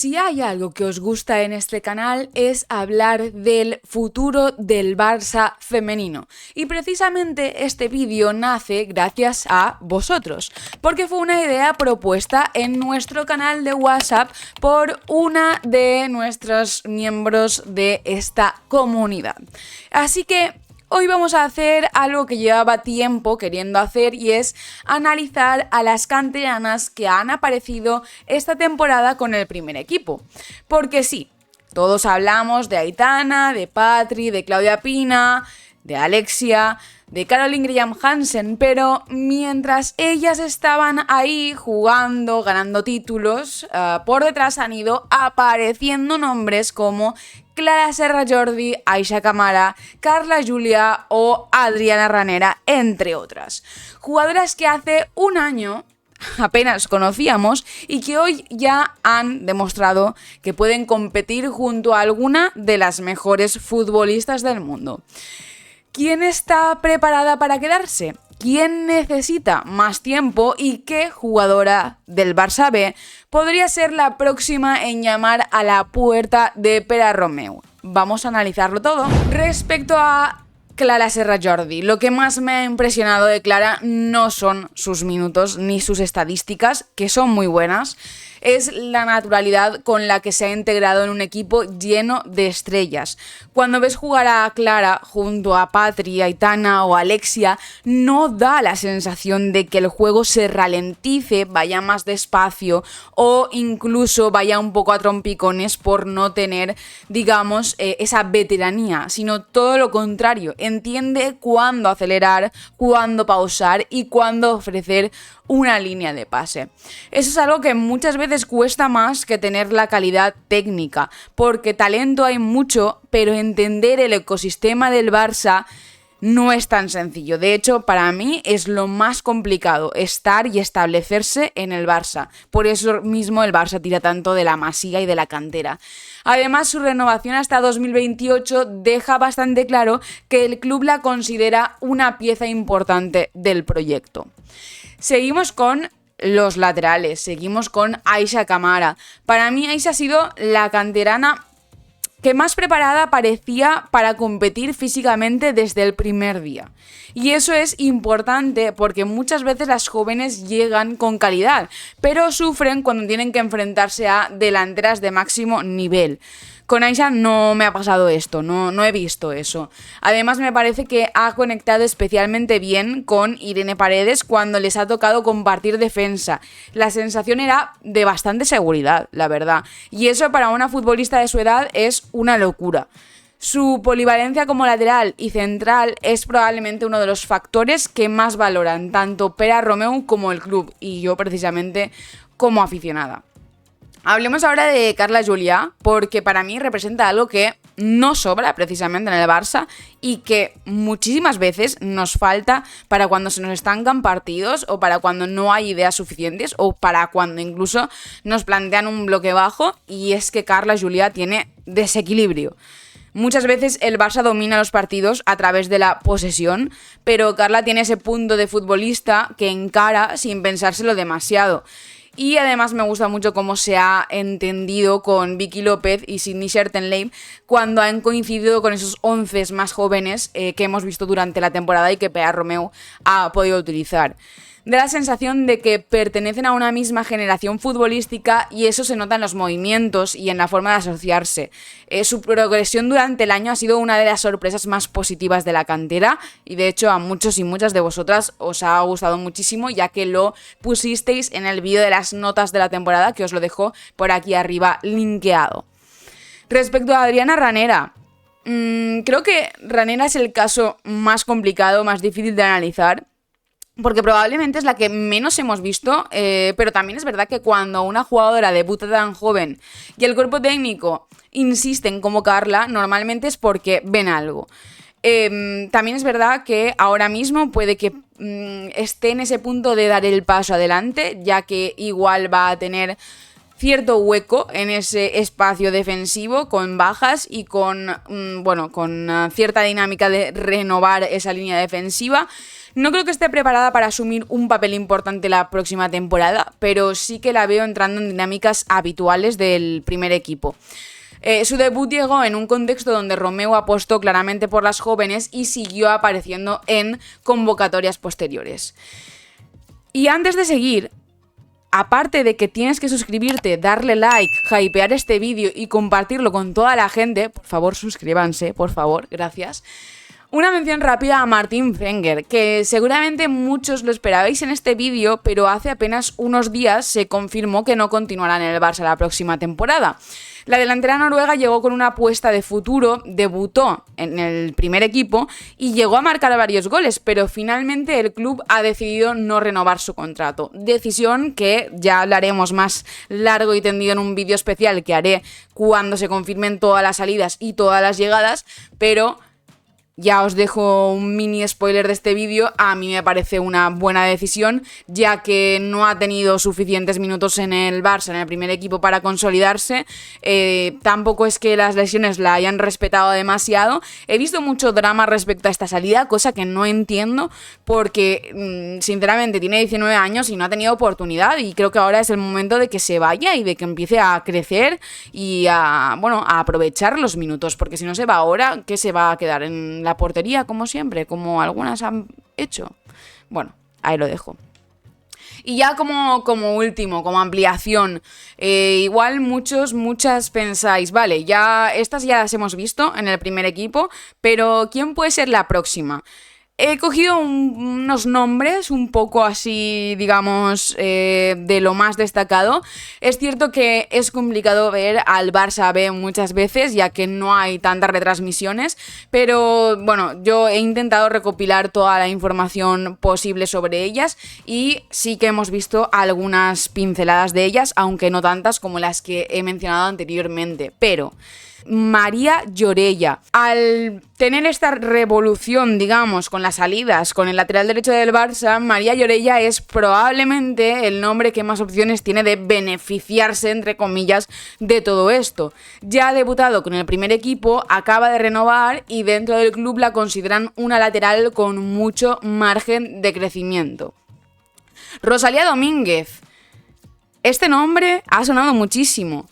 Si hay algo que os gusta en este canal es hablar del futuro del Barça femenino. Y precisamente este vídeo nace gracias a vosotros, porque fue una idea propuesta en nuestro canal de WhatsApp por una de nuestros miembros de esta comunidad. Así que hoy vamos a hacer algo que llevaba tiempo queriendo hacer y es analizar a las canteranas que han aparecido esta temporada con el primer equipo. Porque sí, todos hablamos de Aitana, de Patri, de Claudia Pina, de Alexia, de Caroline Graham Hansen, pero mientras ellas estaban ahí jugando, ganando títulos, por detrás han ido apareciendo nombres como Clara Serra Jordi, Aisha Camara, Carla Julia o Adriana Ranera, entre otras. Jugadoras que hace un año apenas conocíamos y que hoy ya han demostrado que pueden competir junto a alguna de las mejores futbolistas del mundo. ¿Quién está preparada para quedarse? ¿Quién necesita más tiempo? ¿Y qué jugadora del Barça B podría ser la próxima en llamar a la puerta de Pere Romeu? Vamos a analizarlo todo. Respecto a Clara Serra Jordi, lo que más me ha impresionado de Clara no son sus minutos ni sus estadísticas, que son muy buenas, es la naturalidad con la que se ha integrado en un equipo lleno de estrellas. Cuando ves jugar a Clara junto a Patri, Aitana o Alexia, no da la sensación de que el juego se ralentice, vaya más despacio o incluso vaya un poco a trompicones por no tener, digamos, esa veteranía, sino todo lo contrario. Entiende cuándo acelerar, cuándo pausar y cuándo ofrecer una línea de pase. Eso es algo que muchas veces cuesta más que tener la calidad técnica, porque talento hay mucho, pero entender el ecosistema del Barça no es tan sencillo. De hecho, para mí es lo más complicado, estar y establecerse en el Barça. Por eso mismo el Barça tira tanto de la masía y de la cantera. Además, su renovación hasta 2028 deja bastante claro que el club la considera una pieza importante del proyecto. Seguimos con los laterales, seguimos con Aisha Camara. Para mí Aisha ha sido la canterana que más preparada parecía para competir físicamente desde el primer día. Y eso es importante porque muchas veces las jóvenes llegan con calidad, pero sufren cuando tienen que enfrentarse a delanteras de máximo nivel. Con Aisha no me ha pasado esto, no he visto eso. Además me parece que ha conectado especialmente bien con Irene Paredes cuando les ha tocado compartir defensa. La sensación era de bastante seguridad, la verdad. Y eso para una futbolista de su edad es una locura. Su polivalencia como lateral y central es probablemente uno de los factores que más valoran tanto Pere Romeu como el club y yo precisamente como aficionada. Hablemos ahora de Carla Julia, porque para mí representa algo que no sobra precisamente en el Barça y que muchísimas veces nos falta para cuando se nos estancan partidos o para cuando no hay ideas suficientes o para cuando incluso nos plantean un bloque bajo, y es que Carla Julia tiene desequilibrio. Muchas veces el Barça domina los partidos a través de la posesión, pero Carla tiene ese punto de futbolista que encara sin pensárselo demasiado. Y además me gusta mucho cómo se ha entendido con Vicky López y Sydney Schertenleib cuando han coincidido con esos 11 más jóvenes que hemos visto durante la temporada y que Pere Romeu ha podido utilizar. Da la sensación de que pertenecen a una misma generación futbolística y eso se nota en los movimientos y en la forma de asociarse. Su progresión durante el año ha sido una de las sorpresas más positivas de la cantera y de hecho a muchos y muchas de vosotras os ha gustado muchísimo, ya que lo pusisteis en el vídeo de las notas de la temporada, que os lo dejo por aquí arriba linkeado. Respecto a Adriana Ranera, creo que Ranera es el caso más complicado, más difícil de analizar, porque probablemente es la que menos hemos visto, pero también es verdad que cuando una jugadora debuta tan joven y el cuerpo técnico insiste en convocarla, normalmente es porque ven algo. También es verdad que ahora mismo puede que esté en ese punto de dar el paso adelante, ya que igual va a tener cierto hueco en ese espacio defensivo con bajas y con cierta dinámica de renovar esa línea defensiva. No creo que esté preparada para asumir un papel importante la próxima temporada, pero sí que la veo entrando en dinámicas habituales del primer equipo. Su debut llegó en un contexto donde Romeu apostó claramente por las jóvenes y siguió apareciendo en convocatorias posteriores. Y antes de seguir, aparte de que tienes que suscribirte, darle like, hypear este vídeo y compartirlo con toda la gente, por favor suscríbanse, por favor, gracias. Una mención rápida a Martin Wenger, que seguramente muchos lo esperabais en este vídeo, pero hace apenas unos días se confirmó que no continuará en el Barça la próxima temporada. La delantera noruega llegó con una apuesta de futuro, debutó en el primer equipo y llegó a marcar varios goles, pero finalmente el club ha decidido no renovar su contrato. Decisión que ya hablaremos más largo y tendido en un vídeo especial que haré cuando se confirmen todas las salidas y todas las llegadas, pero ya os dejo un mini spoiler de este vídeo. A mí me parece una buena decisión, ya que no ha tenido suficientes minutos en el Barça, en el primer equipo, para consolidarse. Tampoco es que las lesiones la hayan respetado demasiado. He visto mucho drama respecto a esta salida, cosa que no entiendo, porque sinceramente tiene 19 años y no ha tenido oportunidad, y creo que ahora es el momento de que se vaya y de que empiece a crecer y a aprovechar los minutos, porque si no se va ahora, ¿qué se va a quedar? ¿En la portería, como siempre, como algunas han hecho? Bueno, ahí lo dejo. Y ya como último, como ampliación, igual muchas pensáis, vale, estas ya las hemos visto en el primer equipo, pero ¿quién puede ser la próxima? He cogido unos nombres un poco así, digamos, de lo más destacado. Es cierto que es complicado ver al Barça B muchas veces, ya que no hay tantas retransmisiones, pero bueno, yo he intentado recopilar toda la información posible sobre ellas y sí que hemos visto algunas pinceladas de ellas, aunque no tantas como las que he mencionado anteriormente. Pero Maria Llorella, al tener esta revolución, digamos, con las salidas, con el lateral derecho del Barça, Maria Llorella es probablemente el nombre que más opciones tiene de beneficiarse, entre comillas, de todo esto. Ya ha debutado con el primer equipo, acaba de renovar y dentro del club la consideran una lateral con mucho margen de crecimiento. Rosalía Domínguez. Este nombre ha sonado muchísimo.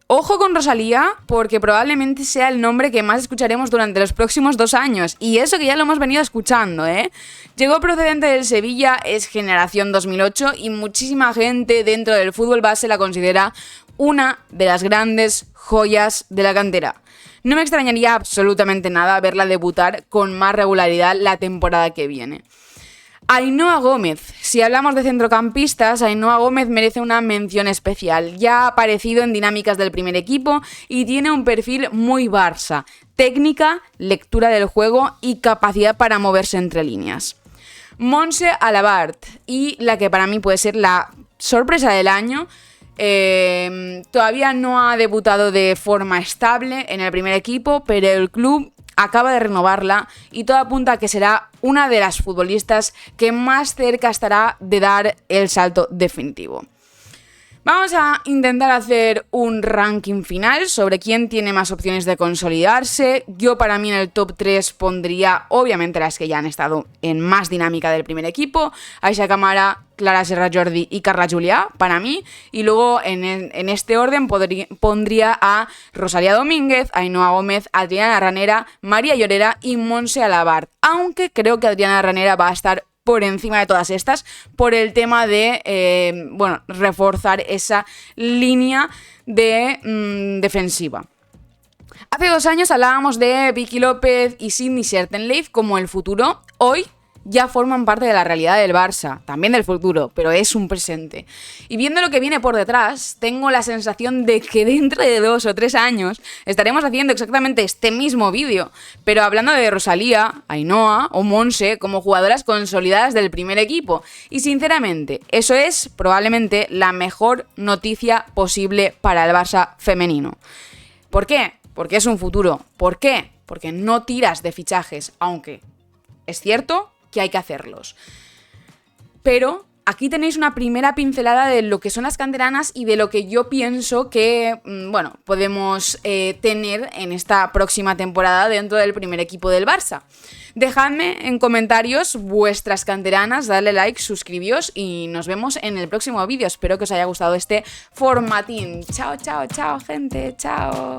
Ojo con Rosalía, porque probablemente sea el nombre que más escucharemos durante los próximos 2 años. Y eso que ya lo hemos venido escuchando, ¿eh? Llegó procedente del Sevilla, es generación 2008 y muchísima gente dentro del fútbol base la considera una de las grandes joyas de la cantera. No me extrañaría absolutamente nada verla debutar con más regularidad la temporada que viene. Ainhoa Gómez. Si hablamos de centrocampistas, Ainhoa Gómez merece una mención especial. Ya ha aparecido en dinámicas del primer equipo y tiene un perfil muy Barça. Técnica, lectura del juego y capacidad para moverse entre líneas. Montse Alabart, y la que para mí puede ser la sorpresa del año. Todavía no ha debutado de forma estable en el primer equipo, pero el club acaba de renovarla y todo apunta a que será una de las futbolistas que más cerca estará de dar el salto definitivo. Vamos a intentar hacer un ranking final sobre quién tiene más opciones de consolidarse. Yo, para mí, en el top 3 pondría, obviamente, las que ya han estado en más dinámica del primer equipo: Aixa Camara, Clara Serra Jordi y Carla Julià, para mí. Y luego, en este orden, pondría a Rosalía Domínguez, Ainhoa Gómez, Adriana Ranera, Maria Llorella y Montse Alabart. Aunque creo que Adriana Ranera va a estar por encima de todas estas, por el tema de reforzar esa línea de defensiva. Hace 2 años hablábamos de Vicky López y Sydney Schertenleif como el futuro. Hoy ya forman parte de la realidad del Barça, también del futuro, pero es un presente. Y viendo lo que viene por detrás, tengo la sensación de que dentro de 2 o 3 años estaremos haciendo exactamente este mismo vídeo, pero hablando de Rosalía, Ainhoa o Montse como jugadoras consolidadas del primer equipo. Y sinceramente, eso es probablemente la mejor noticia posible para el Barça femenino. ¿Por qué? Porque es un futuro. ¿Por qué? Porque no tiras de fichajes, aunque es cierto que hay que hacerlos. Pero aquí tenéis una primera pincelada de lo que son las canteranas y de lo que yo pienso que, bueno, podemos tener en esta próxima temporada dentro del primer equipo del Barça. Dejadme en comentarios vuestras canteranas, dadle like, suscribíos y nos vemos en el próximo vídeo. Espero que os haya gustado este formatín. Chao, chao, chao, gente, chao.